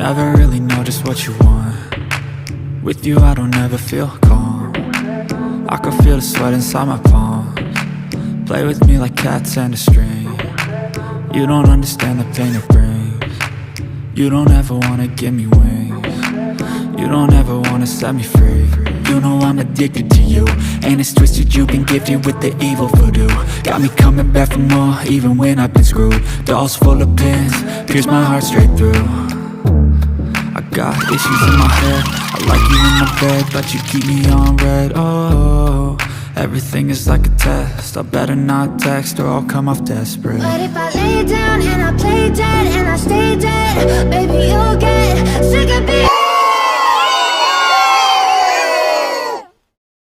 never really know just what you want. With you I don't ever feel calm. I can feel the sweat inside my palms. Play with me like cats and a string. You don't understand the pain it brings. You don't ever wanna give me wings. You don't ever wanna set me free. You know I'm addicted to you, and it's twisted, you've been gifted with the evil voodoo. Got me coming back for more, even when I've been screwed. Dolls full of pins, pierce my heart straight through. I got issues in my head, I like you in my bed, but you keep me on red. Oh, everything is like a test, I better not text or I'll come off desperate. But if I lay down and I play dead and I stay dead, baby you'll get sick of being